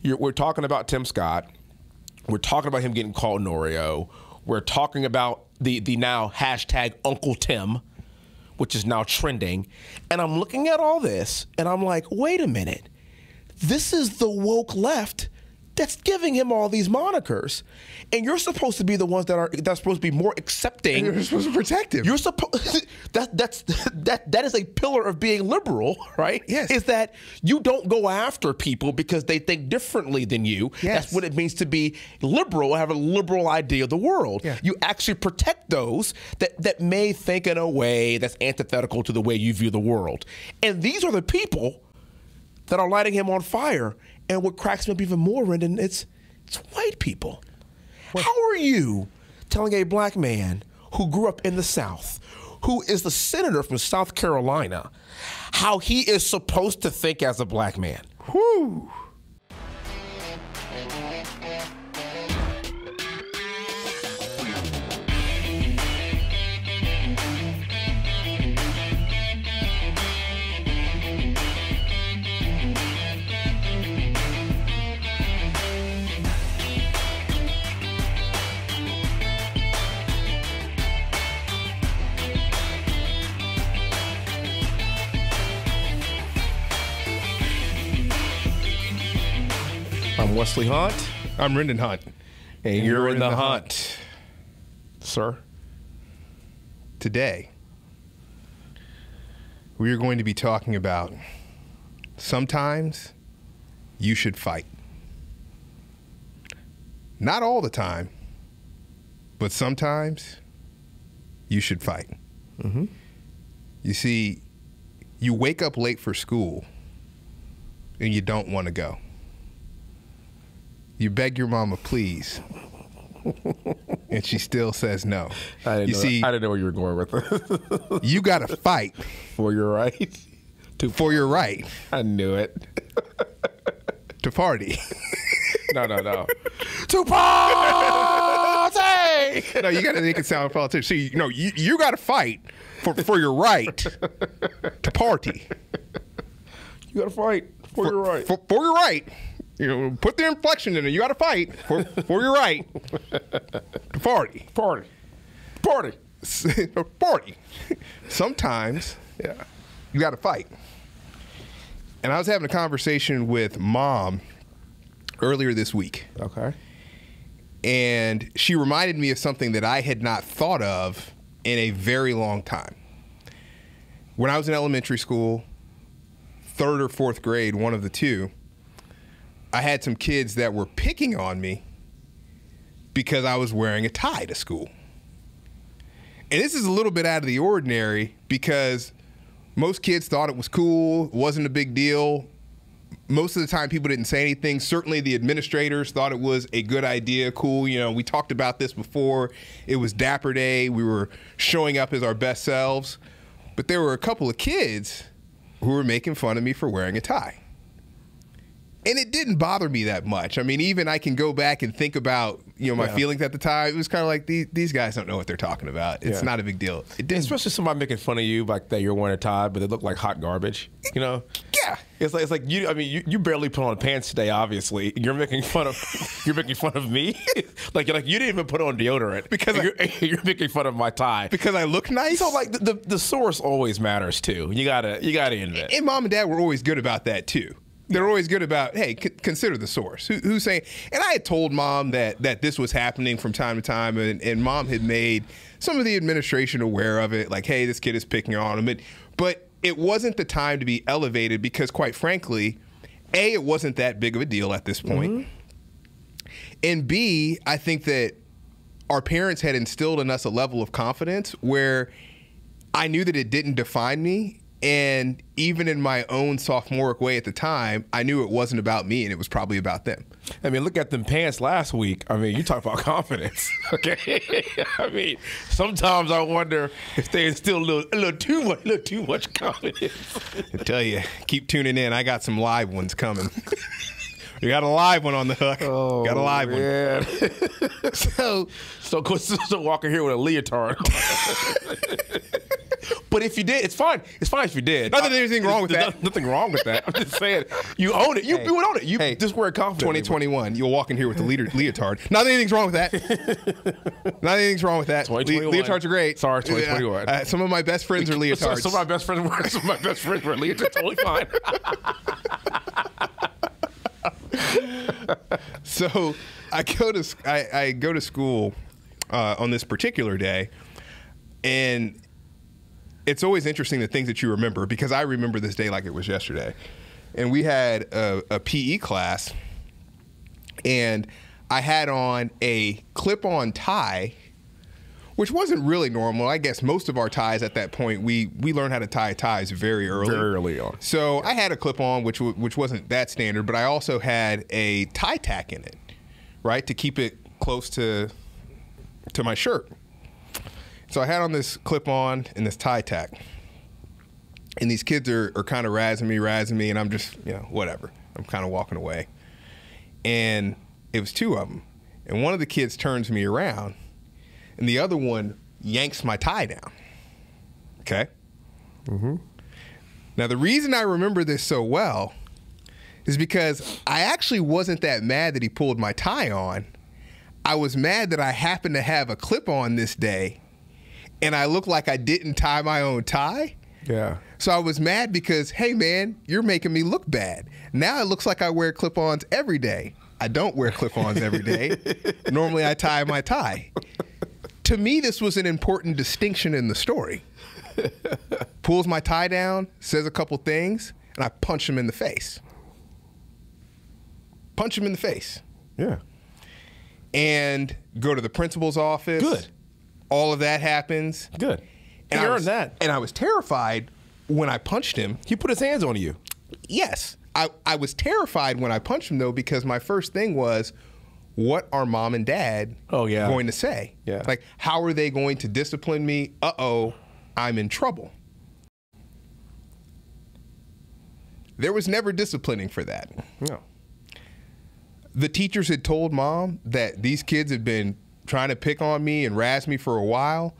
We're talking about Tim Scott. We're talking about him getting called Norio. We're talking about the now hashtag Uncle Tim, which is now trending. And I'm looking at all this, and I'm like, wait a minute. This is the woke left that's giving him all these monikers, and you're supposed to be the ones that's supposed to be more accepting. And you're supposed to protect him. You're supposed that is a pillar of being liberal, right? Yes. Is that you don't go after people because they think differently than you. Yes. That's what it means to be liberal, have a liberal idea of the world. Yeah. You actually protect those that may think in a way that's antithetical to the way you view the world. And these are the people that are lighting him on fire. And what cracks me up even more, Rendon, it's white people. What? How are you telling a black man who grew up in the South, who is the senator from South Carolina, how he is supposed to think as a black man? Whew. I'm Wesley Hunt. I'm Rendon Hunt. And you're in the hunt. Sir? Today, we are going to be talking about sometimes you should fight. Not all the time, but sometimes you should fight. Mm-hmm. You see, you wake up late for school and you don't want to go. You beg your mama, please, and she still says no. I didn't know where you were going with it. You got to fight for your right. For your right. I knew it. To party. No. To party! No, you got to make it sound politician. See, you got to fight for your right to party. You got to fight for your right. For your right. Put the inflection in it. You got to fight for your right to party. Party. Sometimes, yeah, you got to fight. And I was having a conversation with Mom earlier this week. Okay. And she reminded me of something that I had not thought of in a very long time. When I was in elementary school, 3rd or 4th grade, one of the two, I had some kids that were picking on me because I was wearing a tie to school. And this is a little bit out of the ordinary because most kids thought it was cool, it wasn't a big deal. Most of the time people didn't say anything. Certainly the administrators thought it was a good idea, cool. We talked about this before. It was Dapper Day. We were showing up as our best selves. But there were a couple of kids who were making fun of me for wearing a tie. And it didn't bother me that much. I mean, even I can go back and think about, my feelings at the time. It was kind of like, these guys don't know what they're talking about. It's not a big deal. Especially somebody making fun of you like that you're wearing a tie, but they look like hot garbage, Yeah. It's like you barely put on pants today, obviously. You're making fun of me? like you didn't even put on deodorant. Because you're making fun of my tie. Because I look nice? So like the source always matters too. You gotta invent. And Mom and Dad were always good about that too. They're always good about, hey, consider the source. Who's saying? And I had told Mom that this was happening from time to time, and Mom had made some of the administration aware of it, like, hey, this kid is picking on him. But it wasn't the time to be elevated because, quite frankly, A, it wasn't that big of a deal at this point. Mm-hmm. And B, I think that our parents had instilled in us a level of confidence where I knew that it didn't define me. And even in my own sophomoric way at the time, I knew it wasn't about me and it was probably about them. I mean, look at them pants last week. I mean, you talk about confidence, okay? I mean, sometimes I wonder if they instill a little too much confidence. I tell you, keep tuning in. I got some live ones coming. We got a live one on the hook. Oh, got a live man. One. So Walker here with a leotard. But if you did, it's fine. It's fine if you did. Not that there's anything wrong with that. There's nothing wrong with that. I'm just saying, you own it. You would own it. You just wear it confidently. 2021, you'll walk in here with the leotard. Not that anything's wrong with that. Not that anything's wrong with that. 2021. Leotards are great. Sorry, 2021. Some of my best friends are leotards. Some of my best friends wear leotards. Totally fine. So I go to school on this particular day, and it's always interesting the things that you remember, because I remember this day like it was yesterday. And we had a PE class, and I had on a clip-on tie, which wasn't really normal. I guess most of our ties at that point, we learned how to tie ties very early. Very early on. So I had a clip-on, which wasn't that standard, but I also had a tie tack in it, right, to keep it close to my shirt. So I had on this clip-on and this tie tack, and these kids are kind of razzing me, and I'm just, whatever. I'm kind of walking away. And it was two of them. And one of the kids turns me around, and the other one yanks my tie down. Okay? Mm-hmm. Now, the reason I remember this so well is because I actually wasn't that mad that he pulled my tie on. I was mad that I happened to have a clip-on this day, and I looked like I didn't tie my own tie. Yeah. So I was mad because, hey, man, you're making me look bad. Now it looks like I wear clip-ons every day. I don't wear clip-ons every day. Normally I tie my tie. To me, this was an important distinction in the story. Pulls my tie down, says a couple things, and I punch him in the face. Punch him in the face. Yeah. And go to the principal's office. Good. All of that happens. Good. And you earned that. And I was terrified when I punched him. He put his hands on you. Yes. I was terrified when I punched him, though, because my first thing was, what are mom and dad going to say? Yeah. Like, how are they going to discipline me? Uh-oh, I'm in trouble. There was never disciplining for that. No. The teachers had told mom that these kids had been trying to pick on me and razz me for a while.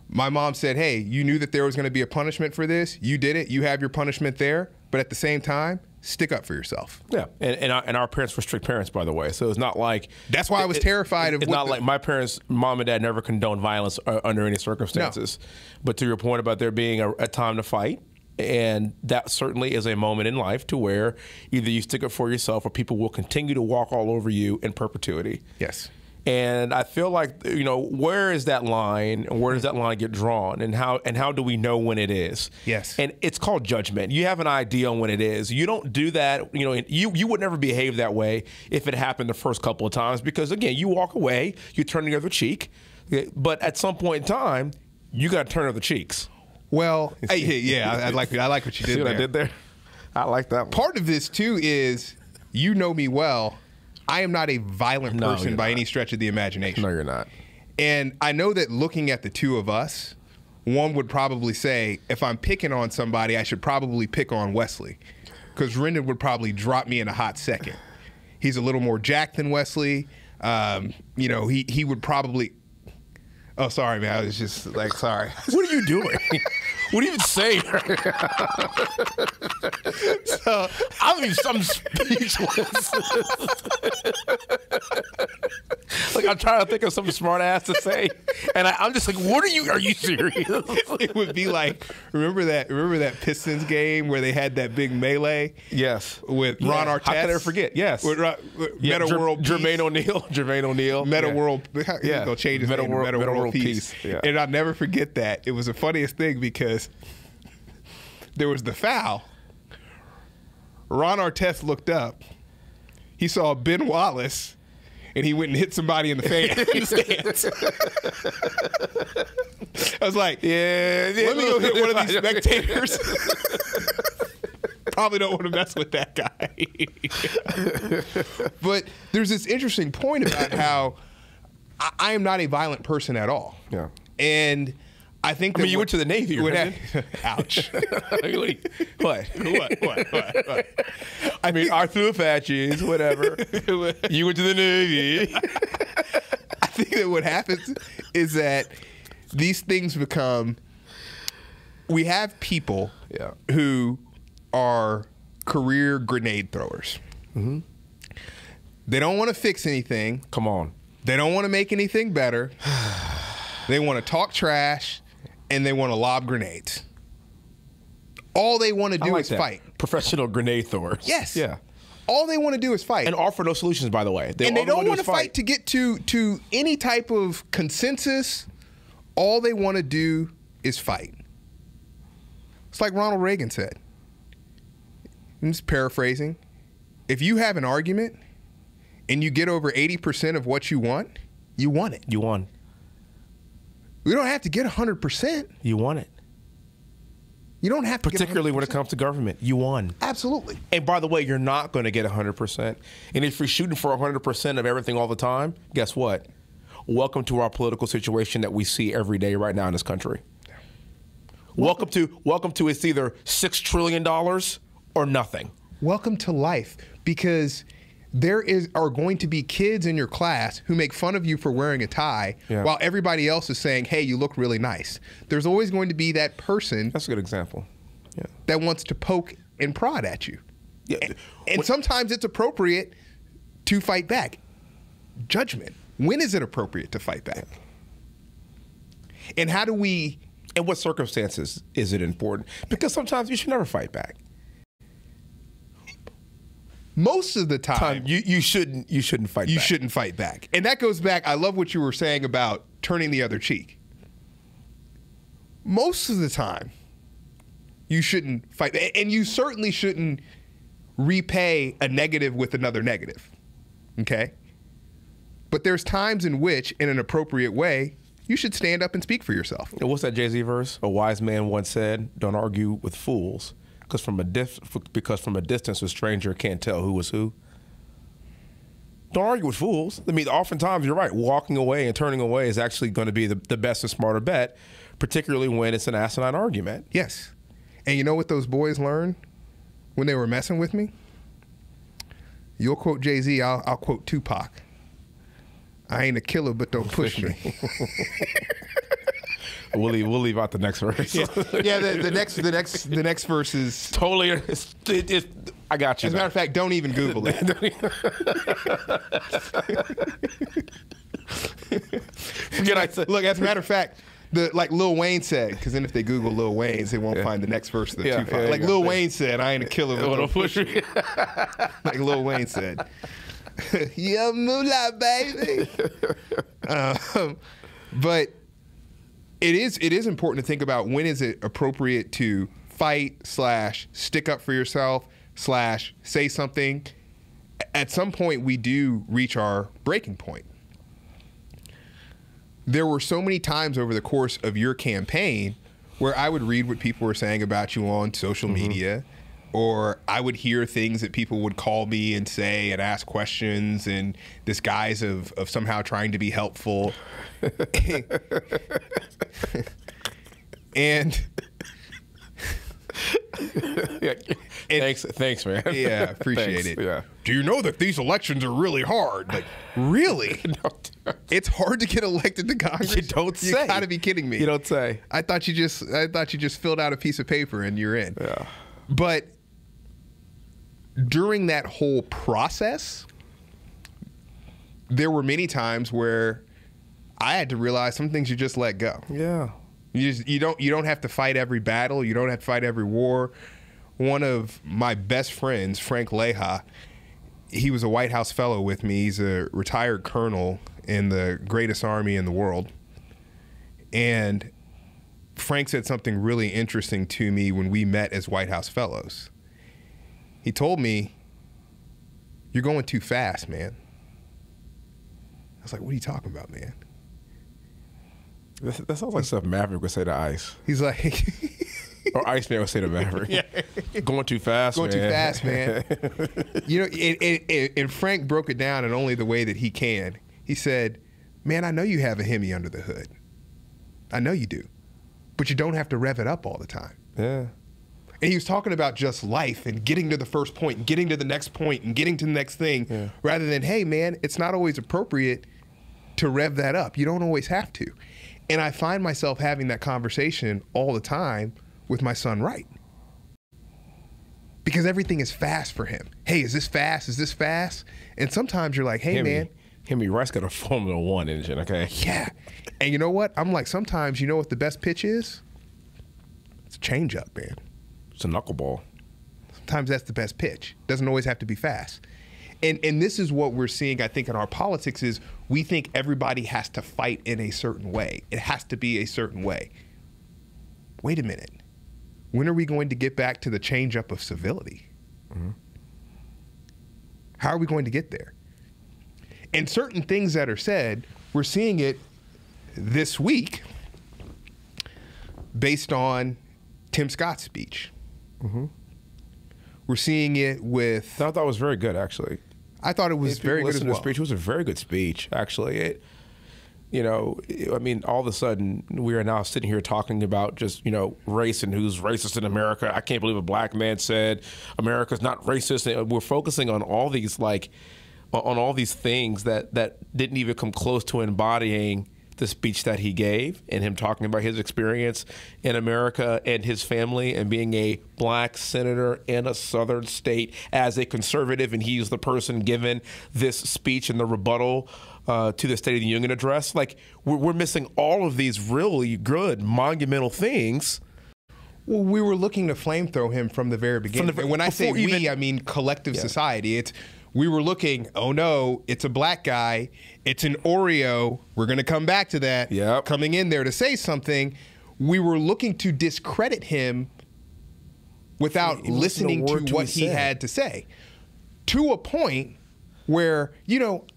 My mom said, hey, you knew that there was going to be a punishment for this. You did it. You have your punishment there. But at the same time, stick up for yourself. Yeah, and our parents were strict parents, by the way. So it's not like... That's why I was terrified of... It's not like my parents, mom and dad, never condoned violence under any circumstances. No. But to your point about there being a time to fight, and that certainly is a moment in life to where either you stick up for yourself or people will continue to walk all over you in perpetuity. Yes. And I feel like, where is that line? Where does that line get drawn? And how do we know when it is? Yes. And it's called judgment. You have an idea on when it is. You don't do that. You would never behave that way if it happened the first couple of times, because, again, you walk away, you turn the other cheek. But at some point in time, you got to turn other cheeks. Well, yeah, I like what you did there. See what I did there? I like that one. Part of this, too, is you know me well. I am not a violent person by any stretch of the imagination. No, you're not. And I know that looking at the two of us, one would probably say, if I'm picking on somebody, I should probably pick on Wesley, because Rendon would probably drop me in a hot second. He's a little more jacked than Wesley. He would probably... Oh, sorry, man. I was just like, sorry. What are you doing? What are you even saying? I'm speechless. Like, I'm trying to think of something smart ass to say, and I'm just like, what are you serious? It would be like, remember that Pistons game where they had that big melee? Yes. With Ron Artest. How could I forget? Yes. With Meta World Jermaine O'Neal. Meta World. Yeah. They'll change his name to Meta World Peace. Yeah. And I'll never forget that. It was the funniest thing because there was the foul. Ron Artest looked up. He saw Ben Wallace, and he went and hit somebody in the stands. I was like, let me go hit one of these spectators. Probably don't want to mess with that guy. But there's this interesting point about how I am not a violent person at all. Yeah. And I think that you went to the Navy, right? Ouch. What? I mean, Arthur Apaches, whatever. You went to the Navy. I think that what happens is that these things become we have people Yeah. who are career grenade throwers. Mm-hmm. They don't want to fix anything. Come on. They don't want to make anything better. They want to talk trash, and they want to lob grenades. All they want to do is fight. Professional grenade throwers. Yes. Yeah. All they want to do is fight. And offer no solutions, by the way. They don't want to fight to get to any type of consensus. All they want to do is fight. It's like Ronald Reagan said. I'm just paraphrasing. If you have an argument and you get over 80% of what you want, you won it. You won. We don't have to get 100%. You won it. You don't have to Particularly when it comes to government. You won. Absolutely. And by the way, you're not going to get 100%. And if you're shooting for 100% of everything all the time, guess what? Welcome to our political situation that we see every day right now in this country. Yeah. Welcome to it's either $6 trillion or nothing. Welcome to life, because there are going to be kids in your class who make fun of you for wearing a tie while everybody else is saying, hey, you look really nice. There's always going to be that person. That's a good example. Yeah. That wants to poke and prod at you. Yeah. And sometimes it's appropriate to fight back. Judgment. When is it appropriate to fight back? And how do we... In what circumstances is it important? Because sometimes you should never fight back. Most of the time you shouldn't fight back. You shouldn't fight back. And that goes back, I love what you were saying about turning the other cheek. Most of the time, you shouldn't fight. And you certainly shouldn't repay a negative with another negative. Okay? But there's times in which, in an appropriate way, you should stand up and speak for yourself. And what's that Jay-Z verse? A wise man once said, don't argue with fools. Because from a distance, a stranger can't tell who is who. Don't argue with fools. I mean, oftentimes you're right. Walking away and turning away is actually going to be the best and smarter bet, particularly when it's an asinine argument. Yes. And you know what those boys learned when they were messing with me? You'll quote Jay-Z, I'll quote Tupac. I ain't a killer, but don't push me. We'll leave out the next verse. Yeah, the next verse is totally. I got you. As a matter of fact, don't even Google it. Forget I said. Look, as a matter of fact, like Lil Wayne said, because then if they Google Lil Wayne's, they won't find the next verse of the Tupac. Like Lil Wayne said, I ain't a killer, but don't push me. Like Lil Wayne said. Yeah, moolah, baby. But it is important to think about when is it appropriate to fight / stick up for yourself / say something. At some point, we do reach our breaking point. There were so many times over the course of your campaign where I would read what people were saying about you on social media, or I would hear things that people would call me and say and ask questions in this guise of somehow trying to be helpful. and thanks, man. Yeah, appreciate it. Yeah. Do you know that these elections are really hard? Like, really? No, it's hard to get elected to Congress. You don't say. You gotta be kidding me. You don't say. I thought you just filled out a piece of paper and you're in. Yeah. But during that whole process, there were many times where I had to realize some things you just let go. Yeah. You don't have to fight every battle. You don't have to fight every war. One of my best friends, Frank Leha, he was a White House fellow with me. He's a retired colonel in the greatest army in the world. And Frank said something really interesting to me when we met as White House fellows. He told me, "You're going too fast, man." I was like, "What are you talking about, man?" That sounds like stuff Maverick would say to Ice. He's like... Or Iceman would say to Maverick. Yeah. Going too fast, man. Going too fast, man. You know, and Frank broke it down in only the way that he can. He said, "Man, I know you have a Hemi under the hood. I know you do. But you don't have to rev it up all the time." Yeah. And he was talking about just life and getting to the first point and getting to the next point and getting to the next thing, rather than, hey, man, it's not always appropriate to rev that up. You don't always have to. And I find myself having that conversation all the time with my son right. Because everything is fast for him. Hey, is this fast? Is this fast? And sometimes you're like, hey, man. Hemi Rice got a Formula One engine, okay? Yeah. And you know what? I'm like, sometimes you know what the best pitch is? It's a changeup, man. It's a knuckleball. Sometimes that's the best pitch. Doesn't always have to be fast. And this is what we're seeing, I think, in our politics is we think everybody has to fight in a certain way. It has to be a certain way. Wait a minute. When are we going to get back to the changeup of civility? Mm-hmm. How are we going to get there? And certain things that are said, we're seeing it this week based on Tim Scott's speech. Mm-hmm. We're seeing it with... I thought it was very good, actually. I thought it was very good as well. The speech was a very good speech, actually. I mean, all of a sudden, we are now sitting here talking about just, race and who's racist in America. I can't believe a black man said America's not racist. And we're focusing on all these, on all these things that didn't even come close to embodying the speech that he gave and him talking about his experience in America and his family and being a black senator in a southern state as a conservative, and he's the person given this speech and the rebuttal to the State of the Union address. We're missing all of these really good monumental things. Well, we were looking to flamethrow him from the very beginning. And when I say we, I mean collective society. We were looking, oh no, it's a black guy, it's an Oreo, we're going to come back to that, coming in there to say something. We were looking to discredit him without listening to what he had to say. To a point where,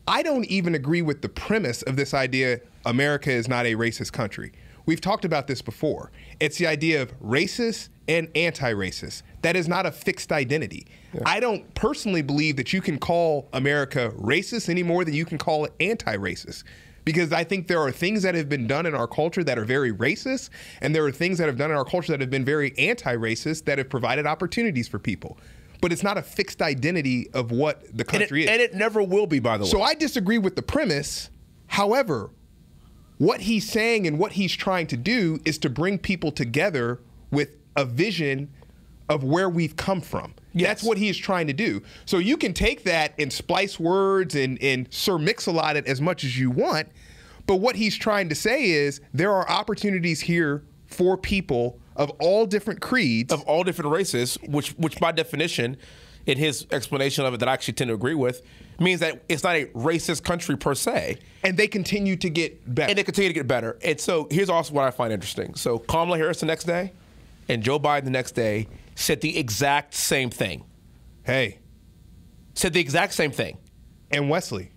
I don't even agree with the premise of this idea, America is not a racist country. We've talked about this before. It's the idea of racist and anti-racist. That is not a fixed identity. Yeah. I don't personally believe that you can call America racist any more than you can call it anti-racist. Because I think there are things that have been done in our culture that are very racist, and there are things that have done in our culture that have been very anti-racist that have provided opportunities for people. But it's not a fixed identity of what the country is. And it never will be, by the way. So I disagree with the premise. However, what he's saying and what he's trying to do is to bring people together with a vision of where we've come from. Yes. That's what he's trying to do. So you can take that and splice words and Sir Mix-a-Lot it as much as you want, but what he's trying to say is there are opportunities here for people of all different creeds. Of all different races, which by definition, in his explanation of it that I actually tend to agree with, means that it's not a racist country per se. And they continue to get better. And so here's also what I find interesting. So Kamala Harris the next day and Joe Biden the next day said the exact same thing. Said the exact same thing. And Wesley.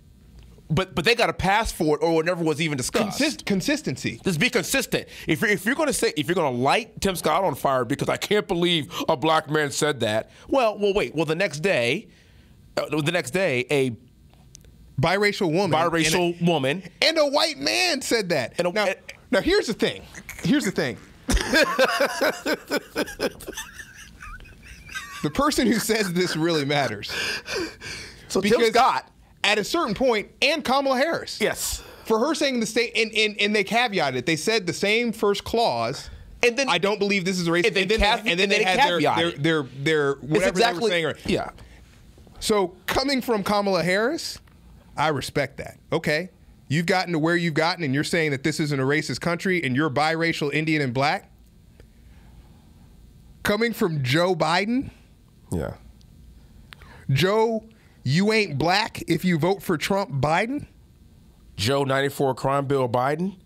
But they got a pass for it, or it never was even discussed. Consistency. Just be consistent. If you're going to light Tim Scott on fire because I can't believe a black man said that. Well, wait. Well, the next day, a biracial woman and a white man said that. Now here's the thing. The person who says this really matters. So Tim Scott, at a certain point, and Kamala Harris. Yes. For her saying the state, and they caveated it. They said the same first clause. And then I don't believe this is a racist. And then they had their whatever they were saying. Yeah. So coming from Kamala Harris, I respect that. Okay. You've gotten to where you've gotten, and you're saying that this isn't a racist country, and you're biracial, Indian, and black. Coming from Joe Biden. Yeah. Joe, you ain't black if you vote for Trump Biden. Joe 94 crime bill Biden.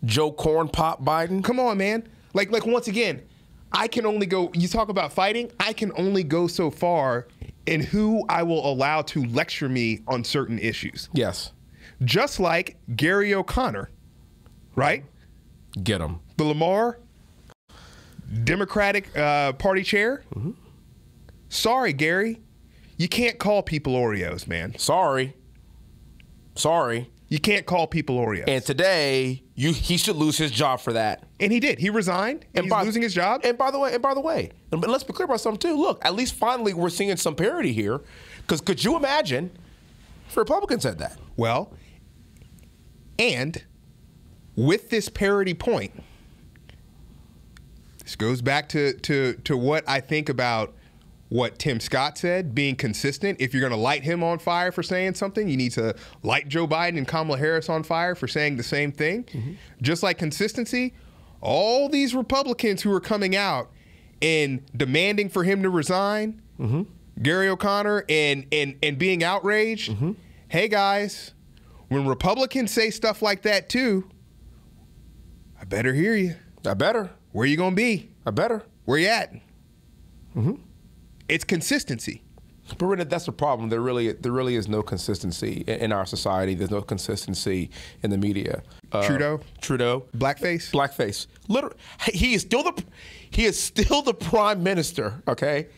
Joe corn pop Biden. Come on, man. Like once again, I can only go, you talk about fighting, I can only go so far in who I will allow to lecture me on certain issues. Yes. Just like Gary O'Connor, right? Get him. The Lamar Democratic Party chair. Mm-hmm. Sorry, Gary. You can't call people Oreos, man. Sorry. You can't call people Oreos. And today, he should lose his job for that. And he did. He resigned, and he's losing his job. And by the way, let's be clear about something too. Look, at least finally we're seeing some parity here. Because could you imagine if a Republican said that? Well, and with this parity point, This goes back to what I think about what Tim Scott said, being consistent. If you're going to light him on fire for saying something, you need to light Joe Biden and Kamala Harris on fire for saying the same thing. Mm-hmm. Just like consistency, all these Republicans who are coming out and demanding for him to resign, mm-hmm. Gary O'Connor, and being outraged, mm-hmm. Hey guys, when Republicans say stuff like that too, I better hear you. I better. Where you going to be? I better. Where you at? Mm-hmm. It's consistency. But really, that's the problem. There really is no consistency in our society. There's no consistency in the media. Trudeau. Blackface. Literally, he is still the prime minister. Okay,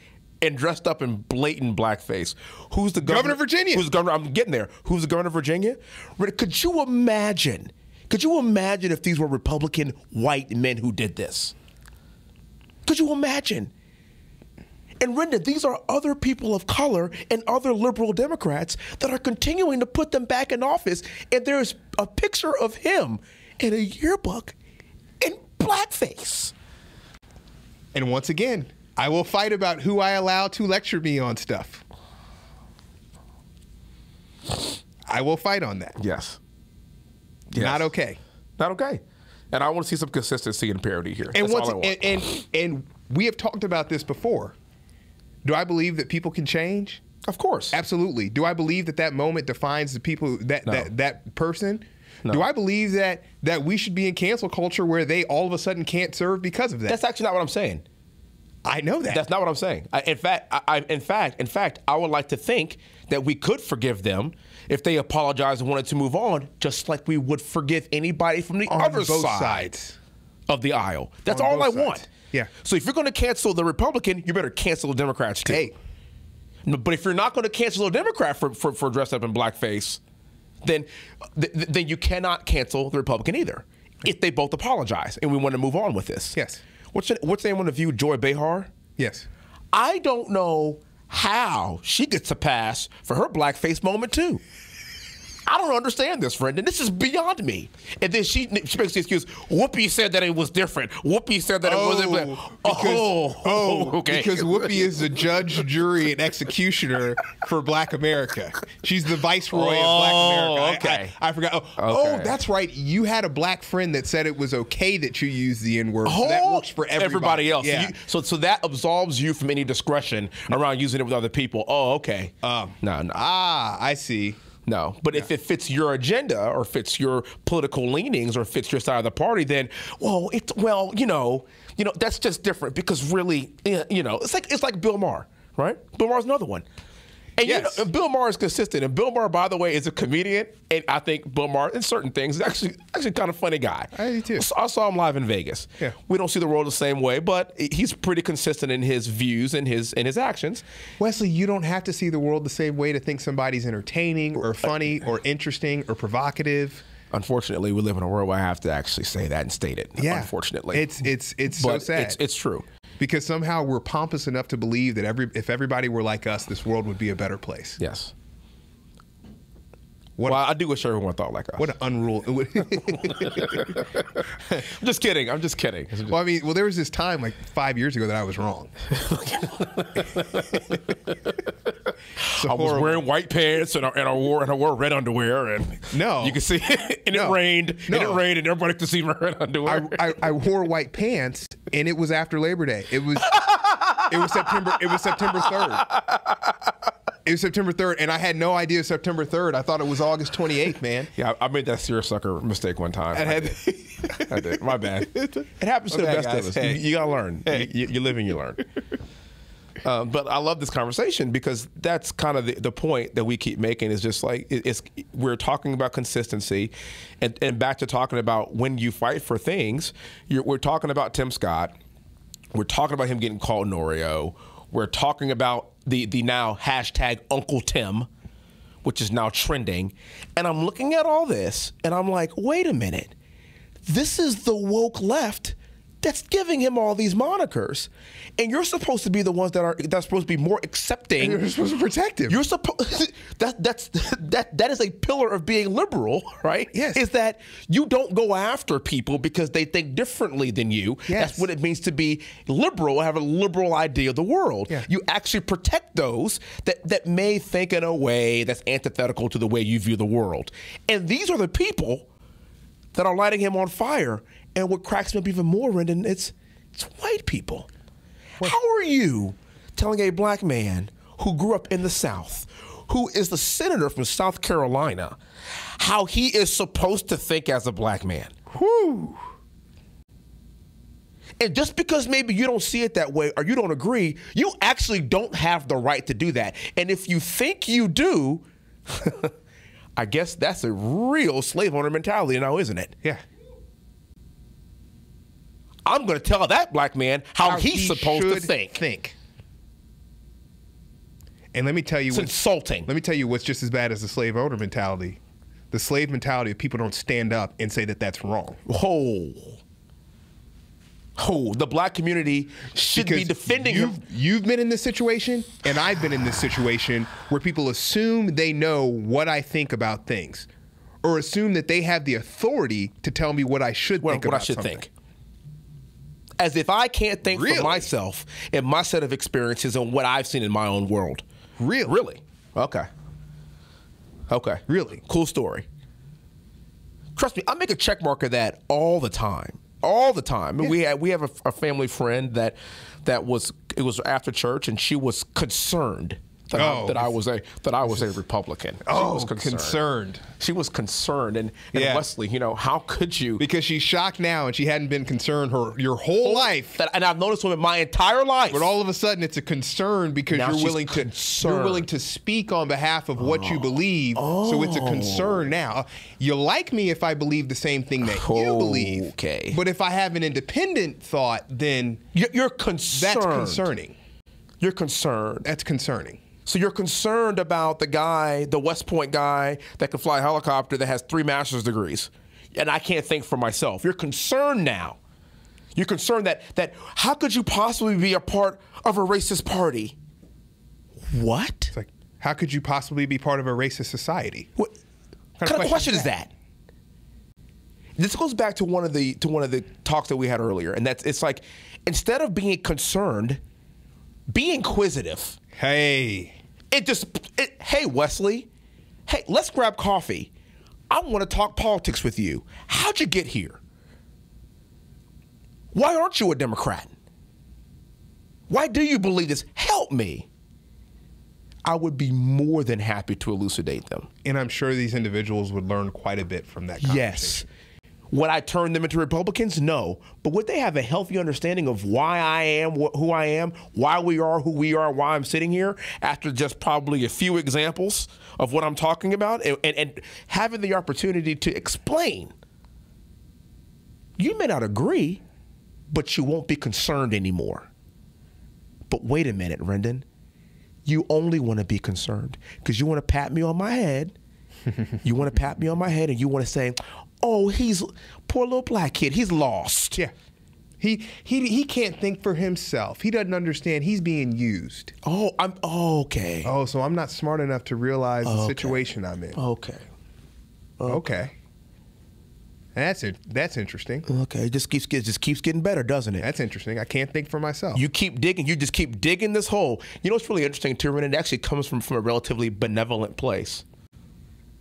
and dressed up in blatant blackface. Who's the governor of Virginia? Who's the governor? I'm getting there. Who's the governor of Virginia? Could you imagine? Could you imagine if these were Republican white men who did this? Could you imagine? And Renda, these are other people of color and other liberal Democrats that are continuing to put them back in office. And there's a picture of him in a yearbook in blackface. And once again, I will fight about who I allow to lecture me on stuff. I will fight on that. Yes. Not okay. Not okay. And I want to see some consistency and parity here. And and we have talked about this before. Do I believe that people can change? Of course. Absolutely. Do I believe that moment defines the people that person? No. Do I believe that we should be in cancel culture where they all of a sudden can't serve because of that? That's actually not what I'm saying. I know that. That's not what I'm saying. In fact, I would like to think that we could forgive them if they apologize and wanted to move on, just like we would forgive anybody from the other side of the aisle. That's all I want. Yeah. So if you're going to cancel the Republican, you better cancel the Democrats too. Hey. But if you're not going to cancel a Democrat for dressed up in blackface, then you cannot cancel the Republican either. If they both apologize and we want to move on with this. Yes. What's the name on the View? Joy Behar? Yes. I don't know how she gets a pass for her blackface moment too. I don't understand this, friend, and this is beyond me. And then she makes the excuse, Whoopi said that it was different. Whoopi said that it wasn't. Okay. Because Whoopi is the judge, jury, and executioner for Black America. She's the viceroy of Black America. Okay. I forgot. Oh, that's right. You had a black friend that said it was okay that you use the N-word. So that works for everybody else. Yeah. So that absolves you from any discretion around using it with other people. Oh, okay. No. I see. No, but if it fits your agenda or fits your political leanings or fits your side of the party, then that's just different because really, it's like Bill Maher, right? Bill Maher's another one. And yes. Bill Maher is consistent. And Bill Maher, by the way, is a comedian. And I think Bill Maher, in certain things, is actually kind of funny guy. I do too. I saw him live in Vegas. Yeah. We don't see the world the same way, but he's pretty consistent in his views and his actions. Wesley, you don't have to see the world the same way to think somebody's entertaining or funny or interesting or provocative. Unfortunately, we live in a world where I have to actually say that and state it. Yeah. Unfortunately. It's so sad. It's true. Because somehow we're pompous enough to believe that if everybody were like us, this world would be a better place. Yes. I do wish everyone thought like us. What an unruly. I'm just kidding. Well, there was this time like 5 years ago that I was wrong. I was wearing white pants and I wore red underwear, and you can see it. And it rained. And it rained, and everybody could see my red underwear. I wore white pants, and it was after Labor Day. It was September 3rd. It was September 3rd, and I had no idea September 3rd. I thought it was August 28th, man. Yeah, I made that seersucker mistake one time. I did. My bad. It happens to the best of us. Hey. You got to learn. Hey. You live and you learn. But I love this conversation because that's kind of the point that we keep making is just like we're talking about consistency and back to talking about when you fight for things. We're talking about Tim Scott. We're talking about him getting called an Oreo. We're talking about the now hashtag Uncle Tim, which is now trending. And I'm looking at all this and I'm like, wait a minute. This is the woke left that's giving him all these monikers, and you're supposed to be the ones that's supposed to be more accepting. And you're supposed to protect him. You're supposed that is a pillar of being liberal, right? Yes. Is that you don't go after people because they think differently than you. Yes. That's what it means to be liberal, have a liberal idea of the world. Yeah. You actually protect those that may think in a way that's antithetical to the way you view the world. And these are the people that are lighting him on fire. And what cracks me up even more, Rendon, it's white people. How are you telling a black man who grew up in the South, who is the senator from South Carolina, how he is supposed to think as a black man? Whew. And just because maybe you don't see it that way or you don't agree, you actually don't have the right to do that. And if you think you do, I guess that's a real slave owner mentality now, isn't it? Yeah. I'm going to tell that black man how he's supposed to think. And let me tell you, it's insulting. Let me tell you what's just as bad as the slave owner mentality. The slave mentality of people don't stand up and say that that's wrong. The black community should be defending him. You've been in this situation, and I've been in this situation where people assume they know what I think about things, or assume that they have the authority to tell me what I should think about something. As if I can't think for myself and my set of experiences and what I've seen in my own world. Really? Okay. Really? Cool story. Trust me, I make a check mark of that all the time. All the time. Yeah. We have a family friend that was after church, and she was concerned that I was a Republican. She was concerned. She was concerned, and Wesley, how could you? Because she's shocked now, and she hadn't been concerned your whole life. And I've noticed women my entire life. But all of a sudden, it's a concern because you're willing to speak on behalf of what you believe. So it's a concern now. You like me if I believe the same thing that you believe. Okay. But if I have an independent thought, then you're concerned. That's concerning. You're concerned. That's concerning. So you're concerned about the West Point guy that can fly a helicopter that has 3 master's degrees, and I can't think for myself. You're concerned now. You're concerned that how could you possibly be a part of a racist party? What? It's like, how could you possibly be part of a racist society? What kind of question is that? This goes back to one of the talks that we had earlier, and it's like, instead of being concerned, be inquisitive. Hey, Wesley, hey, let's grab coffee. I want to talk politics with you. How'd you get here? Why aren't you a Democrat? Why do you believe this? Help me. I would be more than happy to elucidate them. And I'm sure these individuals would learn quite a bit from that conversation. Yes. Would I turn them into Republicans? No. But would they have a healthy understanding of why I am who I am, why we are who we are, why I'm sitting here, after just probably a few examples of what I'm talking about, and having the opportunity to explain? You may not agree, but you won't be concerned anymore. But wait a minute, Rendon. You only want to be concerned because you want to pat me on my head. You want to pat me on my head, and you want to say, oh, he's poor little black kid. He's lost. Yeah. He can't think for himself. He doesn't understand. He's being used. Okay. Oh, so I'm not smart enough to realize the situation I'm in. Okay. That's interesting. Okay, it just keeps getting better, doesn't it? That's interesting. I can't think for myself. You keep digging. You just keep digging this hole. You know what's really interesting too, and it actually comes from a relatively benevolent place.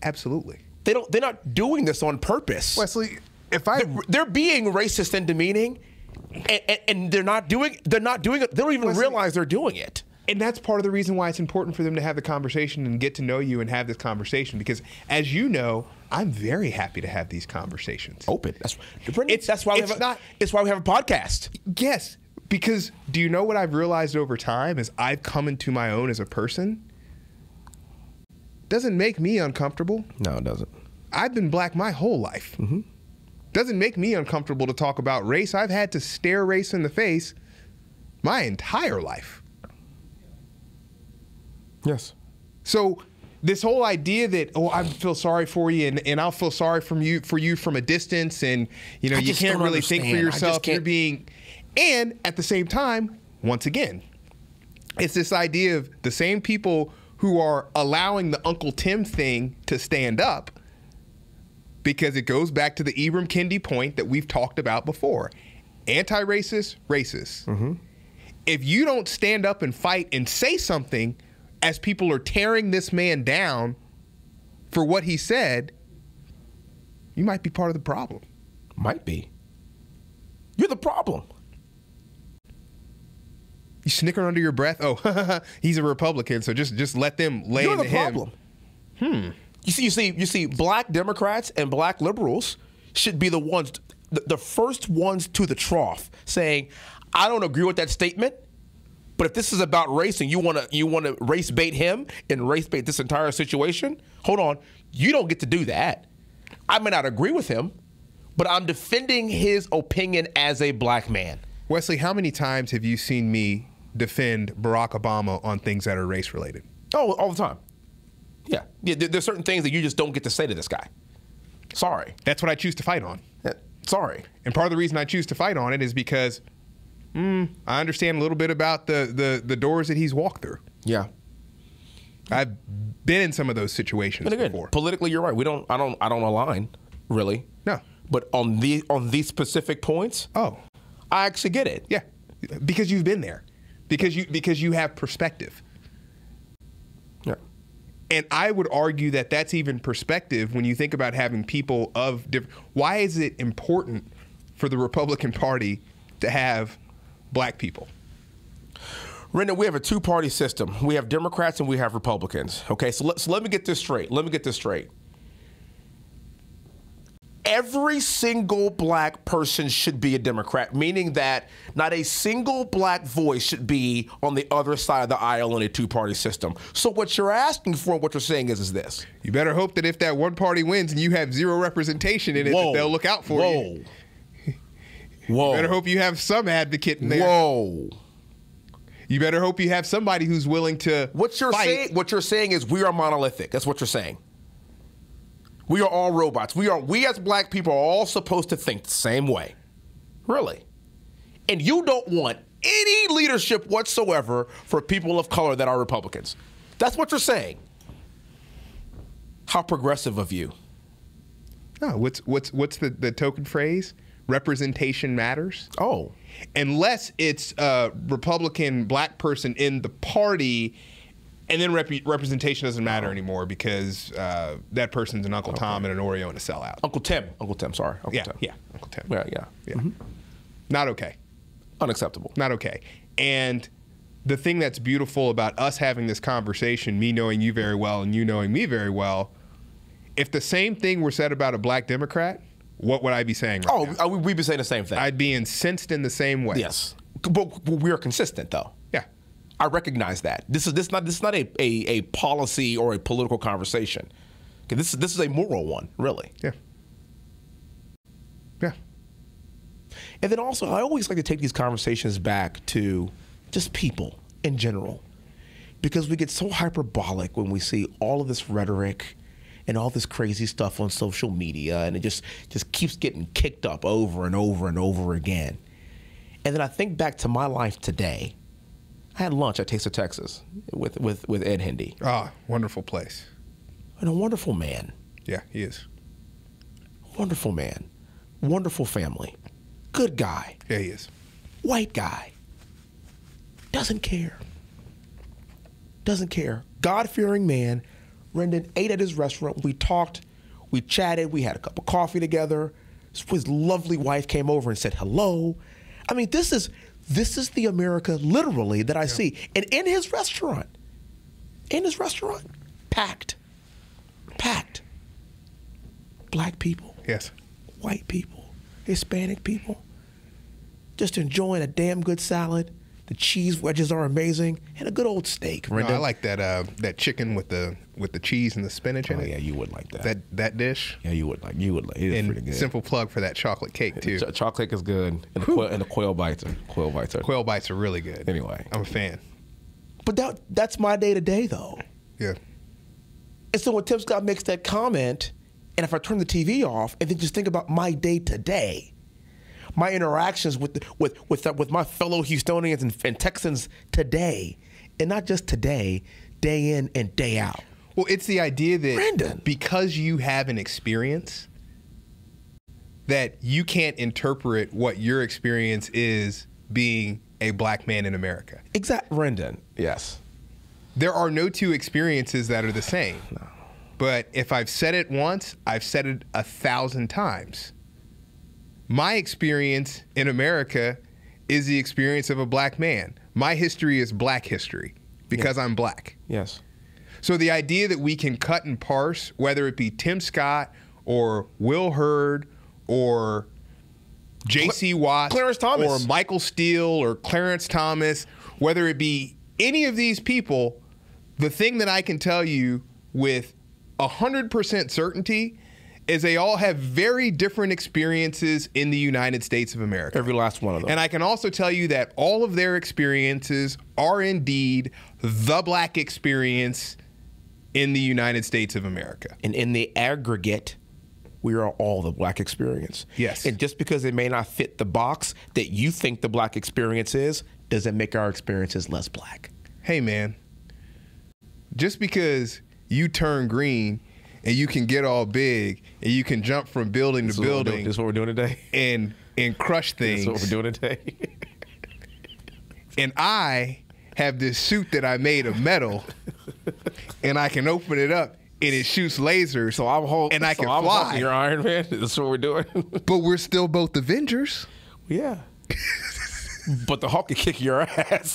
Absolutely. They're not doing this on purpose. Wesley, they're being racist and demeaning, and they're not doing it. They don't even realize they're doing it. And that's part of the reason why it's important for them to have the conversation and get to know you and have this conversation. Because as you know, I'm very happy to have these conversations. Open. That's why we have a podcast. Yes, because do you know what I've realized over time as I've come into my own as a person? Doesn't make me uncomfortable. No, it doesn't. I've been black my whole life. Mm-hmm. Doesn't make me uncomfortable to talk about race. I've had to stare race in the face my entire life. Yes. So this whole idea that, oh, I feel sorry for you, and I'll feel sorry for you from a distance, and you can't really think for yourself. You're being, and at the same time, once again, it's this idea of the same people who are allowing the Uncle Tim thing to stand up, because it goes back to the Ibram Kendi point that we've talked about before. Anti-racist, racist. Mm-hmm. If you don't stand up and fight and say something as people are tearing this man down for what he said, you might be part of the problem. Might be. You're the problem. You snicker under your breath. Oh, he's a Republican, so just let them lay into him. You're the problem. You see, black Democrats and black liberals should be the ones, the first ones to the trough, saying, I don't agree with that statement, but if this is about race and you want to race bait him and race bait this entire situation, hold on, you don't get to do that. I may not agree with him, but I'm defending his opinion as a black man. Wesley, how many times have you seen me defend Barack Obama on things that are race related? Oh, all the time. Yeah, there's certain things that you just don't get to say to this guy. Sorry. That's what I choose to fight on. Sorry. And part of the reason I choose to fight on it is because I understand a little bit about the doors that he's walked through. Yeah. I've been in some of those situations before. Politically, you're right. I don't align, really. No. But on these specific points, I actually get it. Yeah. Because you've been there. Because you have perspective. Yeah. And I would argue that that's even perspective when you think about having people of different. Why is it important for the Republican Party to have black people? Rendon, we have a two-party system. We have Democrats and we have Republicans. Okay, so let me get this straight. Every single black person should be a Democrat, meaning that not a single black voice should be on the other side of the aisle in a two-party system. So what you're asking for, what you're saying is this. You better hope that if that one party wins and you have zero representation in it, that they'll look out for you. Whoa. You better hope you have some advocate in there. Whoa. You better hope you have somebody who's willing to fight. What you're saying is we are monolithic. That's what you're saying. We are all robots. We as black people are all supposed to think the same way. Really. And you don't want any leadership whatsoever for people of color that are Republicans. That's what you're saying. How progressive of you. No, what's the token phrase? Representation matters. Oh. Unless it's a Republican black person in the party, and then representation doesn't matter anymore because that person's an Uncle Tom and an Oreo and a sellout. Uncle Tim, sorry. Uncle Tim. Yeah, Uncle Tim. Yeah. Mm-hmm. Not okay. Unacceptable. Not okay. And the thing that's beautiful about us having this conversation, me knowing you very well and you knowing me very well, if the same thing were said about a black Democrat, what would I be saying right now? We'd be saying the same thing. I'd be incensed in the same way. Yes. But we are consistent, though. Yeah. I recognize that. This is not a policy or a political conversation. Okay, this is a moral one, really. Yeah. Yeah. And then also, I always like to take these conversations back to just people in general, because we get so hyperbolic when we see all of this rhetoric and all this crazy stuff on social media, and it just keeps getting kicked up over and over and over again. And then I think back to my life today. I had lunch at Taste of Texas with Ed Hendy. Ah, wonderful place. And a wonderful man. Yeah, he is. Wonderful man. Wonderful family. Good guy. Yeah, he is. White guy. Doesn't care. God-fearing man. Rendon ate at his restaurant. We talked. We chatted. We had a cup of coffee together. His lovely wife came over and said hello. I mean, this is the America, literally, that I see. And in his restaurant, packed. Black people. Yes. White people. Hispanic people. Just enjoying a damn good salad. The cheese wedges are amazing, and a good old steak. No, I like that chicken with the cheese and the spinach in it. Yeah, you would like that. That dish. Yeah, you would like. It is pretty good. Simple plug for that chocolate cake too. Chocolate is good, and the quail bites are. Quail bites are really good. Anyway, I'm a fan. But that's my day to day though. Yeah. And so when Tim Scott makes that comment, and if I turn the TV off and then just think about my day to day, my interactions with my fellow Houstonians and Texans today, and not just today, day in and day out. Well, it's the idea that Brandon, because you have an experience, that you can't interpret what your experience is being a black man in America. Exactly, Brendan. Yes. There are no two experiences that are the same. No. But if I've said it once, I've said it 1,000 times. My experience in America is the experience of a black man. My history is black history because I'm black. Yes. So the idea that we can cut and parse, whether it be Tim Scott or Will Hurd or J.C. Watts Clarence Thomas or Michael Steele or Clarence Thomas, whether it be any of these people, the thing that I can tell you with 100% certainty is they all have very different experiences in the United States of America. Every last one of them. And I can also tell you that all of their experiences are indeed the black experience in the United States of America. And in the aggregate, we are all the black experience. Yes. And just because it may not fit the box that you think the black experience is, doesn't make our experiences less black. Hey, man, just because you turn green and you can get all big and you can jump from building to building. This is what we're doing today. And crush things. This is what we're doing today. And I have this suit that I made of metal, and I can open it up and it shoots lasers. So I'm holding. And I can I'm fly. holding your Iron Man. That's what we're doing. But we're still both Avengers. Yeah. But the Hulk can kick your ass.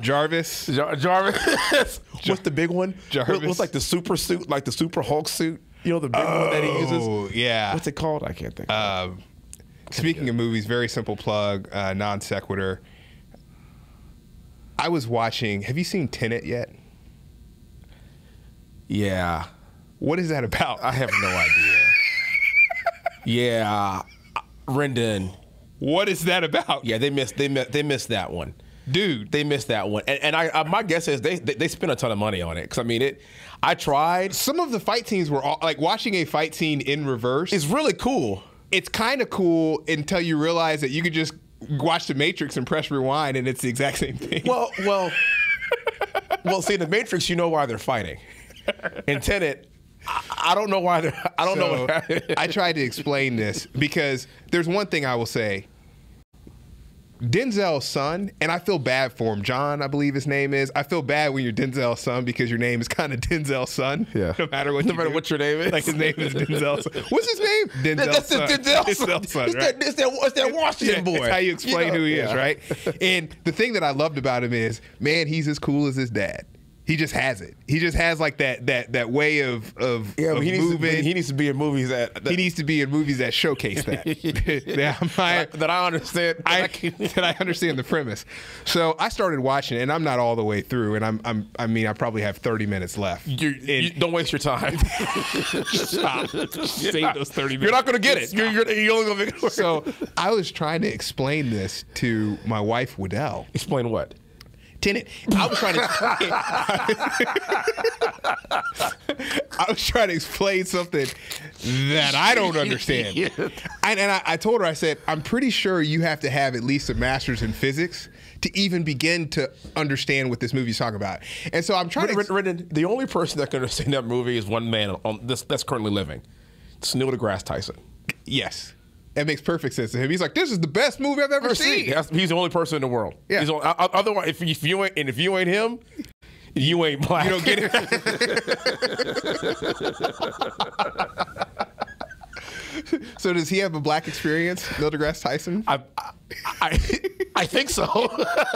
Jarvis. Jarvis. What's the big one? Jarvis. What's like the super suit, like the super Hulk suit? You know, the big one that he uses? Oh, yeah. What's it called? I can't think. Speaking of movies, very simple plug, non sequitur. I was watching, have you seen Tenet yet? Yeah. What is that about? I have no idea. Yeah. Rendon. What is that about? Yeah, they missed that one. Dude. They missed that one. And I my guess is they spent a ton of money on it. Because, I mean, I tried. Some of the fight scenes were, like watching a fight scene in reverse. It's really cool. It's kind of cool until you realize that you could just watch The Matrix and press rewind and it's the exact same thing. Well, see, in The Matrix, you know why they're fighting. In Tenet, I don't know why they're. I don't know. I tried to explain this because there's one thing I will say. Denzel's son, and I feel bad for him. John, I believe his name is. I feel bad when you're Denzel's son because your name is kind of Denzel's son. Yeah. No matter what your name is. Like his name is Denzel's son. What's his name? Denzel's son. Denzel's son. Right? It's that Washington boy. That's how you explain who he is, right? And the thing that I loved about him is, man, he's as cool as his dad. He just has it. He just has like that way of moving. He needs to be in movies he needs to be in movies that showcase that. that I understand. That I understand the premise. So I started watching it, and I'm not all the way through, and I probably have 30 minutes left. You don't waste your time. Stop. Save those 30 minutes. You're not going to get it. You're only going to make it. So I was trying to explain this to my wife, Waddell. Explain what? Tenet. I was trying to explain something that I don't understand. Yeah. I told her, I said, I'm pretty sure you have to have at least a master's in physics to even begin to understand what this movie's talking about. And so I'm trying to... The only person that can understand that movie is one man that's currently living. It's Neil deGrasse Tyson. Yes. That makes perfect sense to him. He's like, this is the best movie I've ever seen. He's the only person in the world. Yeah. Otherwise, if you ain't him, you ain't black. You don't get it. So does he have a black experience, Neil deGrasse Tyson? I think so.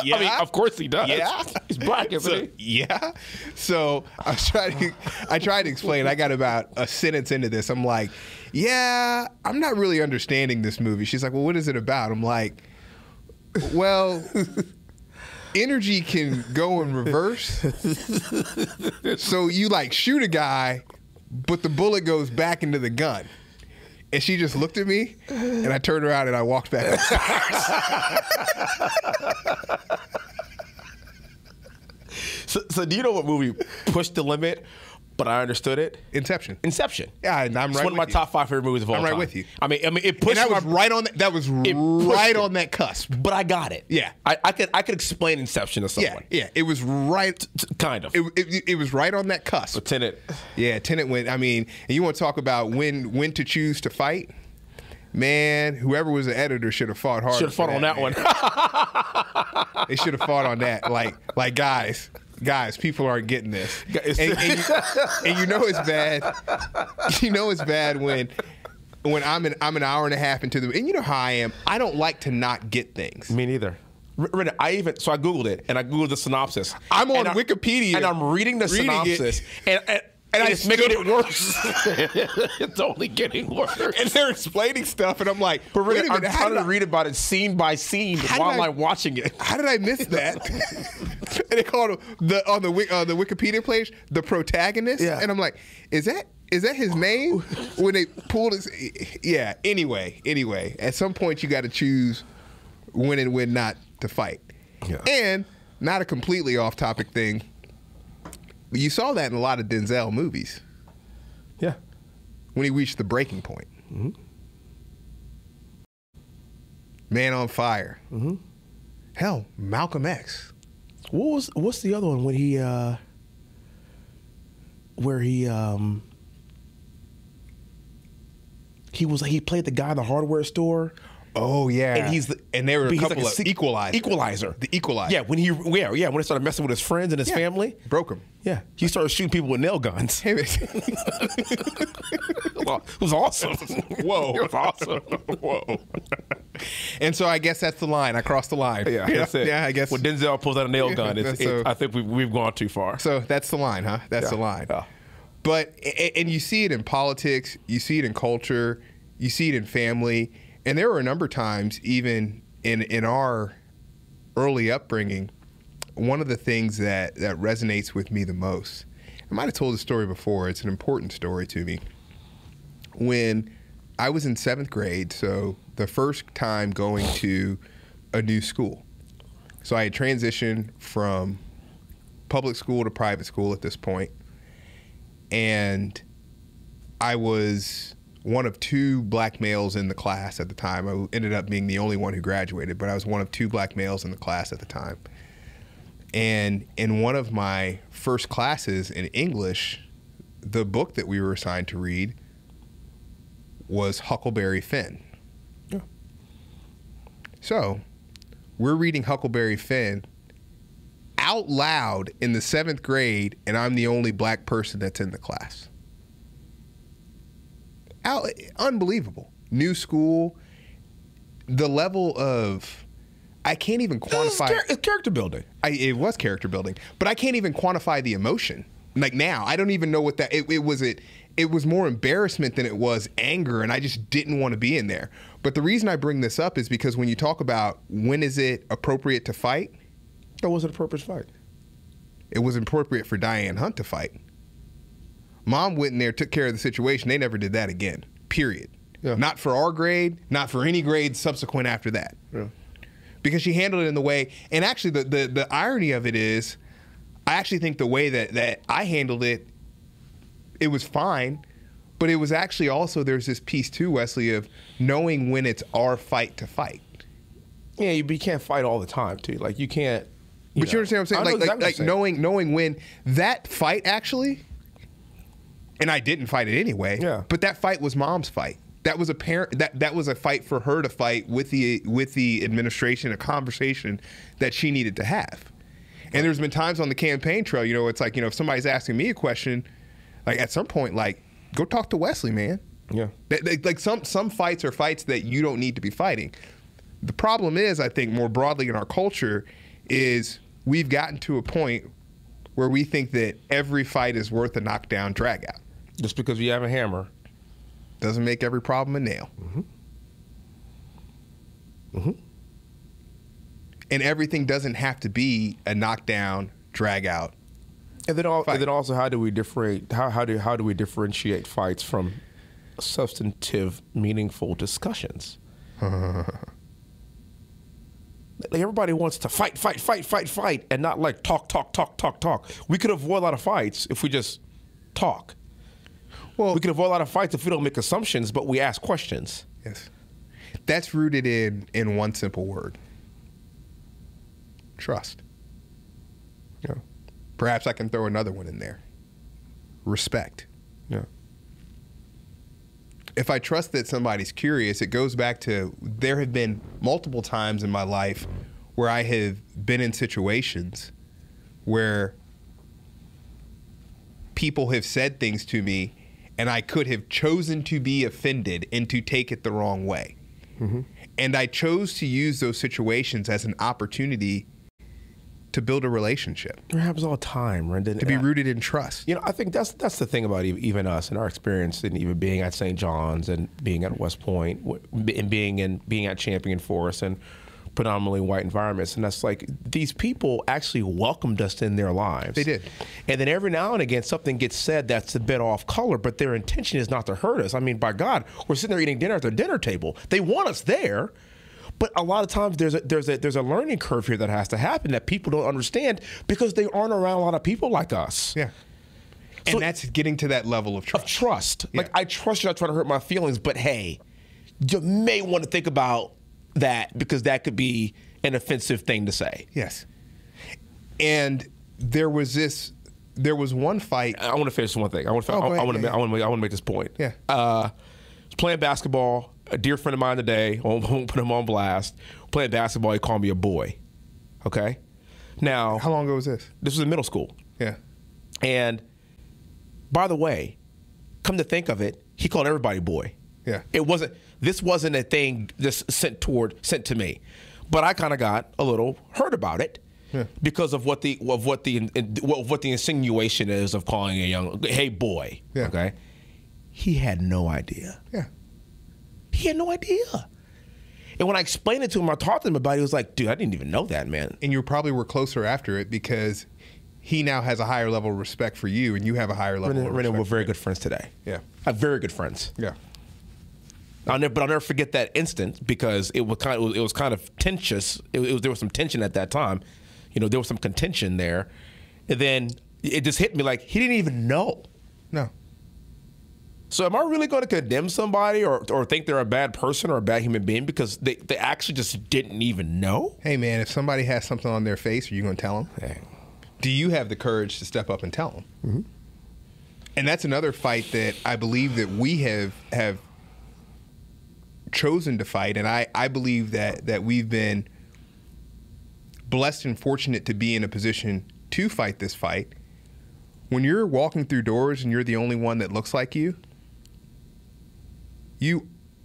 Yeah. I mean, of course he does. Yeah. He's black, isn't he? Yeah. So I tried to explain. I got about a sentence into this. I'm like, yeah, I'm not really understanding this movie. She's like, well, what is it about? I'm like, well, energy can go in reverse. So you like shoot a guy, but the bullet goes back into the gun. And she just looked at me, and I turned around and I walked back upstairs. So do you know what movie pushed the limit, but I understood it? Inception. Inception. Yeah, and I'm It's right one of my with you. top 5 favorite movies of all time. I'm right with you. I mean, it pushed. And that was right on. That was right on that cusp. But I got it. Yeah. I could explain Inception to someone. Yeah. It was right. Kind of. It was right on that cusp. But Tenet. Yeah, Tenet went. I mean, and you want to talk about when to choose to fight? Man, whoever was the editor should have fought hard. Should have fought on that one. They should have fought on that. Like guys, people aren't getting this. And you know it's bad. You know it's bad when I'm an hour and a half into the. And you know how I am. I don't like to not get things. Me neither. I Googled it and I Googled the synopsis. I'm on Wikipedia and I'm reading the synopsis and it's making it worse. It's only getting worse. And they're explaining stuff, and I'm like, but really, I'm trying to read about it scene by scene while I'm watching it. How did I miss that? And they called him on the Wikipedia page the protagonist. Yeah. And I'm like, is that his name? When they pulled his, yeah. Anyway, at some point you got to choose when and when not to fight. Yeah. And not a completely off-topic thing. You saw that in a lot of Denzel movies. Yeah. When he reached the breaking point. Mm-hmm. Man on Fire. Mm-hmm. Hell, Malcolm X. What's the other one when he he played the guy in the hardware store? Oh yeah, and there were a couple of Equalizer. The Equalizer. Yeah, when he started messing with his friends and his family, broke him. Yeah, he started shooting people with nail guns. It was awesome. Whoa, it was awesome. Whoa. And so I guess that's the line. I crossed the line. Yeah, that's it. Yeah, I guess when Denzel pulls out a nail gun, I think we've gone too far. So that's the line, huh? That's the line. Yeah. But and you see it in politics, you see it in culture, you see it in family. And there were a number of times, even in our early upbringing, one of the things that resonates with me the most, I might have told the story before, it's an important story to me. When I was in 7th grade, so the first time going to a new school. So I had transitioned from public school to private school at this point, and I was one of 2 black males in the class at the time. I ended up being the only one who graduated, but I was one of 2 black males in the class at the time. And in one of my first classes in English, the book that we were assigned to read was Huckleberry Finn. Yeah. So we're reading Huckleberry Finn out loud in the 7th grade, and I'm the only black person that's in the class. Unbelievable. New school, the level of, I can't even quantify. It's character building. It was character building, but I can't even quantify the emotion. Like now, I don't even know what that. It was more embarrassment than it was anger, and I just didn't want to be in there. But the reason I bring this up is because when you talk about when is it appropriate to fight, it wasn't appropriate to fight. It was appropriate for Diane Hunt to fight. Mom went in there, took care of the situation. They never did that again, period. Yeah. Not for our grade, not for any grade subsequent after that. Yeah. Because she handled it in the way, and actually the irony of it is, I actually think the way that I handled it, it was fine, but it was actually also, there's this piece too, Wesley, of knowing when it's our fight to fight. Yeah, you can't fight all the time too. Like you can't. You understand what I'm saying? Like knowing when that fight actually. And I didn't fight it anyway. Yeah. But that fight was Mom's fight. That was that was a fight for her to fight with the administration, a conversation that she needed to have. And there's been times on the campaign trail, it's like, if somebody's asking me a question, like at some point, like, go talk to Wesley, man. Yeah. Like some fights are fights that you don't need to be fighting. The problem is, I think more broadly in our culture, is we've gotten to a point where we think that every fight is worth a knockdown, drag out. Just because you have a hammer doesn't make every problem a nail. Mm-hmm. Mm-hmm. And everything doesn't have to be a knockdown, drag out. And then also, how do we differentiate fights from substantive, meaningful discussions? Like everybody wants to fight, and not like talk. We could avoid a lot of fights if we just talk. Well, we could avoid a lot of fights if we don't make assumptions, but we ask questions. Yes. That's rooted in one simple word. Trust. Yeah. Perhaps I can throw another one in there. Respect. Yeah. If I trust that somebody's curious, it goes back to there have been multiple times in my life where I have been in situations where people have said things to me and I could have chosen to be offended and to take it the wrong way. Mm-hmm. And I chose to use those situations as an opportunity to build a relationship. It happens all the time, Rendon. To be rooted in trust. You know, I think that's the thing about even us and our experience in even being at St. John's and being at West Point and being at Champion Forest and predominantly white environments. And that's like these people actually welcomed us in their lives. They did. And then every now and again something gets said that's a bit off color, but their intention is not to hurt us. I mean, by God, we're sitting there eating dinner at their dinner table. They want us there. But a lot of times there's a learning curve here that has to happen that people don't understand because they aren't around a lot of people like us. Yeah. And so that's getting to that level of trust. Yeah. Like, I trust you not trying to hurt my feelings, but hey, you may want to think about that because that could be an offensive thing to say. Yes. And there was one fight. I want to finish one thing. I want to make this point. Yeah. I was playing basketball. A dear friend of mine today, I won't put him on blast, playing basketball, he called me a boy. Okay? Now. How long ago was this? This was in middle school. Yeah. And by the way, come to think of it, he called everybody boy. Yeah. This wasn't a thing just sent to me. But I kind of got a little hurt about it. Yeah. Because of what the insinuation is of calling a young, hey boy. Yeah. Okay? He had no idea. Yeah. He had no idea. And when I explained it to him, I talked to him about it, he was like, dude, I didn't even know that, man. And you probably were closer after it because he now has a higher level of respect for you and you have a higher level of respect. We're very good friends today. Yeah. Very good friends. Yeah. But I'll never forget that instant because it was kind of tensious. There was some tension at that time. You know, there was some contention there. And then it just hit me like, he didn't even know. No. So am I really going to condemn somebody or think they're a bad person or a bad human being because they actually just didn't even know? Hey, man, if somebody has something on their face, are you going to tell them? Hey. Do you have the courage to step up and tell them? Mm-hmm. And that's another fight that I believe that we have chosen to fight. And I believe that we've been blessed and fortunate to be in a position to fight this fight. When you're walking through doors and you're the only one that looks like you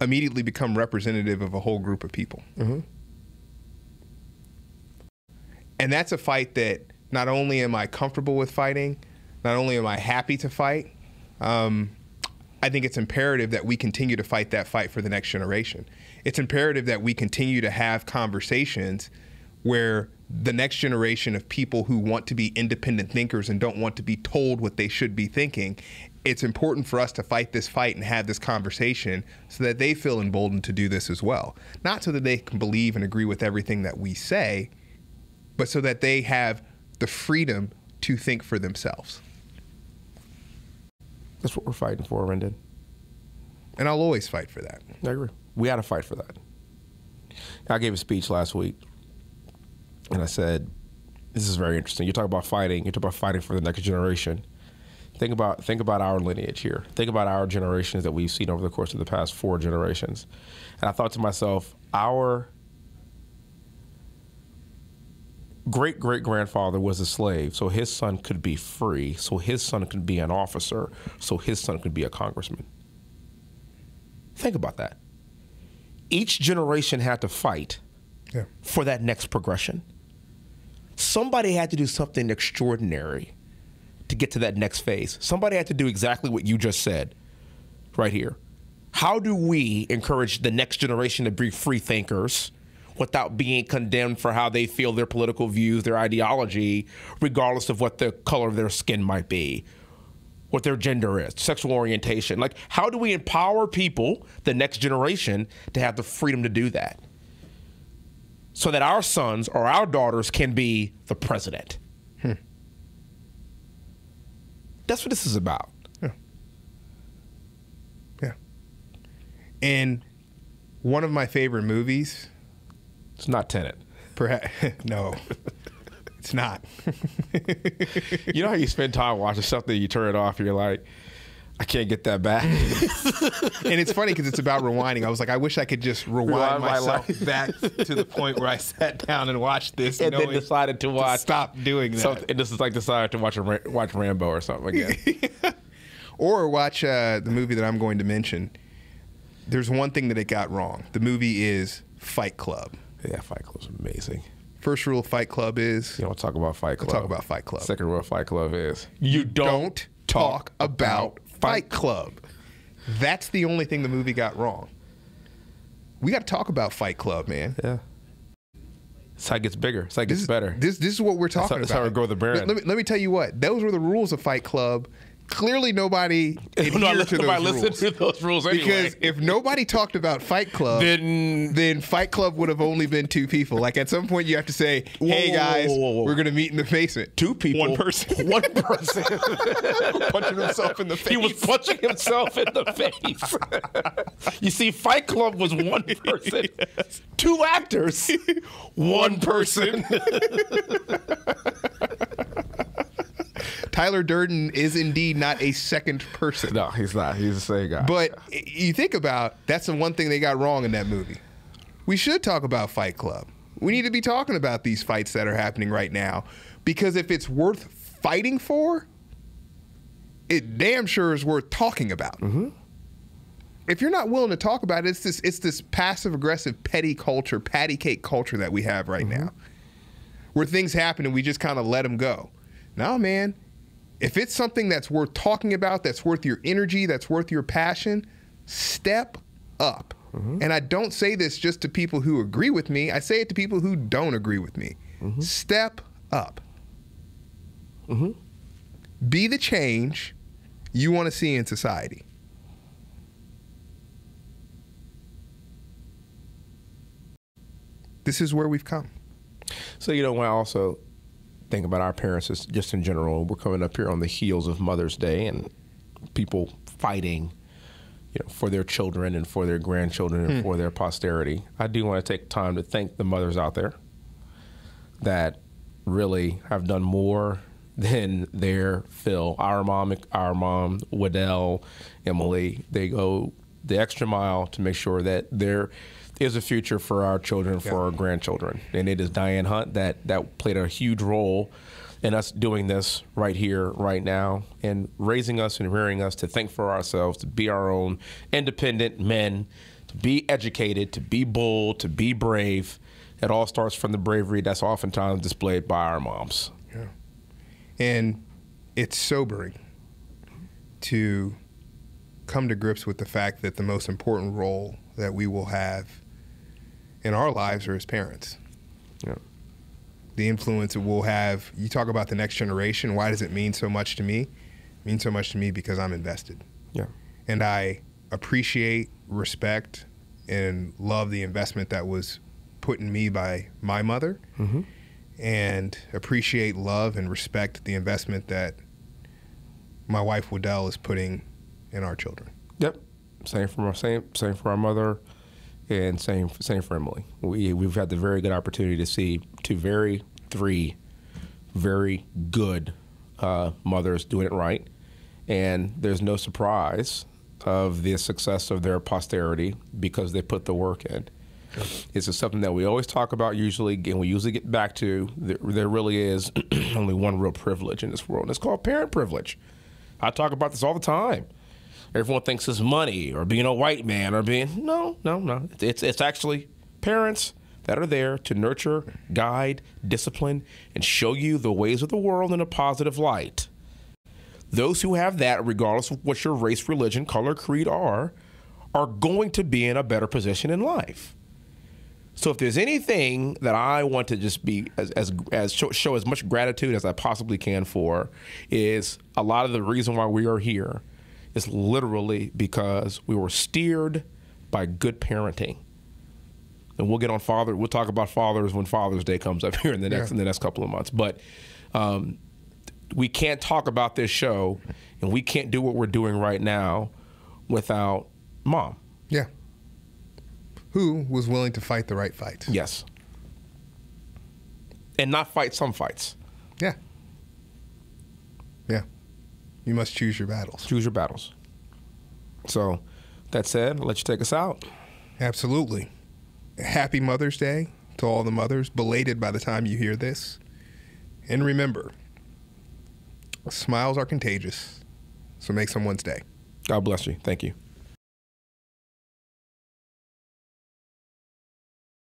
immediately become representative of a whole group of people. Mm-hmm. And that's a fight that not only am I comfortable with fighting, not only am I happy to fight, I think it's imperative that we continue to fight that fight for the next generation. It's imperative that we continue to have conversations where the next generation of people who want to be independent thinkers and don't want to be told what they should be thinking, it's important for us to fight this fight and have this conversation so that they feel emboldened to do this as well. Not so that they can believe and agree with everything that we say, but so that they have the freedom to think for themselves. That's what we're fighting for, Rendon. And I'll always fight for that. I agree. We got to fight for that. I gave a speech last week, and I said, this is very interesting. You talk about fighting. You talk about fighting for the next generation. Think about our lineage here. Think about our generations that we've seen over the course of the past 4 generations. And I thought to myself, our great-great-grandfather was a slave, so his son could be free, so his son could be an officer, so his son could be a congressman. Think about that. Each generation had to fight for that next progression. Somebody had to do something extraordinary to get to that next phase. Somebody had to do exactly what you just said right here. How do we encourage the next generation to be free thinkers without being condemned for how they feel, their political views, their ideology, regardless of what the color of their skin might be, what their gender is, sexual orientation? Like, how do we empower people, the next generation, to have the freedom to do that? so that our sons or our daughters can be the president. That's what this is about. Yeah. Yeah. And one of my favorite movies. It's not Tenet. Perhaps no, it's not. You know how you spend time watching something, you turn it off, and you're like, I can't get that back. And it's funny because it's about rewinding. I was like, I wish I could just rewind myself back to the point where I sat down and watched this, and then decided to watch. Stop doing that. And this is like decided to watch Rambo or something again. Or watch the movie that I'm going to mention. There's one thing that it got wrong. The movie is Fight Club. Yeah, Fight Club's amazing. First rule of Fight Club is... You don't talk about Fight Club. Talk about Fight Club. Second rule of Fight Club is... You don't talk about Fight Club. That's the only thing the movie got wrong. We got to talk about Fight Club, man. Yeah. It's how it gets bigger. It's how it gets better. This is what we're talking about. That's how we grow the brand. Let me tell you what. Those were the rules of Fight Club. Clearly nobody adhered to those rules. Listen to those rules anyway. Because if nobody talked about Fight Club, then Fight Club would have only been two people. Like at some point you have to say, hey guys, we're going to meet in the basement. Two people. One person. One person. Punching himself in the face. He was punching himself in the face. You see, Fight Club was one person. Yes. Two actors. One person. Tyler Durden is indeed not a second person. No, he's not. He's the same guy. But you think about, that's the one thing they got wrong in that movie. We should talk about Fight Club. We need to be talking about these fights that are happening right now, because if it's worth fighting for, it damn sure is worth talking about. Mm-hmm. If you're not willing to talk about it, it's this passive-aggressive, petty culture, patty cake culture that we have right now, where things happen and we just kind of let them go. No, man. If it's something that's worth talking about, that's worth your energy, that's worth your passion, step up. And I don't say this just to people who agree with me. I say it to people who don't agree with me. Step up. Be the change you want to see in society. This is where we've come. So, you know, when I also think about our parents just in general, we're coming up here on the heels of Mother's Day and people fighting, you know, for their children and for their grandchildren and for their posterity. I do want to take time to thank the mothers out there that really have done more than their fill. Our mom, Waddell, Emily, they go the extra mile to make sure that there is a future for our children, for our grandchildren. And it is Diane Hunt that played a huge role in us doing this right here, right now, and raising us and rearing us to think for ourselves, to be our own independent men, to be educated, to be bold, to be brave. It all starts from the bravery that's oftentimes displayed by our moms. Yeah. And it's sobering to come to grips with the fact that the most important role that we will have in our lives are as parents. Yeah. The influence it will have. You talk about the next generation. Why does it mean so much to me? It means so much to me because I'm invested. Yeah. And I appreciate, respect, and love the investment that was put in me by my mother, and appreciate, love, and respect the investment that my wife Waddell is putting in our children. Yep. Same for our mother, and same for Emily. We've had the very good opportunity to see three very good mothers doing it right, and there's no surprise of the success of their posterity because they put the work in. This is something that we always talk about usually, and we usually get back to. There really is only one real privilege in this world, and it's called parent privilege. I talk about this all the time. Everyone thinks it's money or being a white man or being, no. It's actually parents that are there to nurture, guide, discipline, and show you the ways of the world in a positive light. Those who have that, regardless of what your race, religion, color, creed are going to be in a better position in life. So if there's anything that I want to just be show as much gratitude as I possibly can for, is a lot of the reason why we are here is literally because we were steered by good parenting. And we'll get on we'll talk about fathers when Father's Day comes up here in the next couple of months. But we can't talk about this show, and we can't do what we're doing right now without Mom. Yeah. Who was willing to fight the right fights. Yes. And not fight some fights. Yeah. Yeah. You must choose your battles. Choose your battles. So, that said, I'll let you take us out. Absolutely. Happy Mother's Day to all the mothers, belated by the time you hear this. And remember, smiles are contagious, so make someone's day. God bless you. Thank you.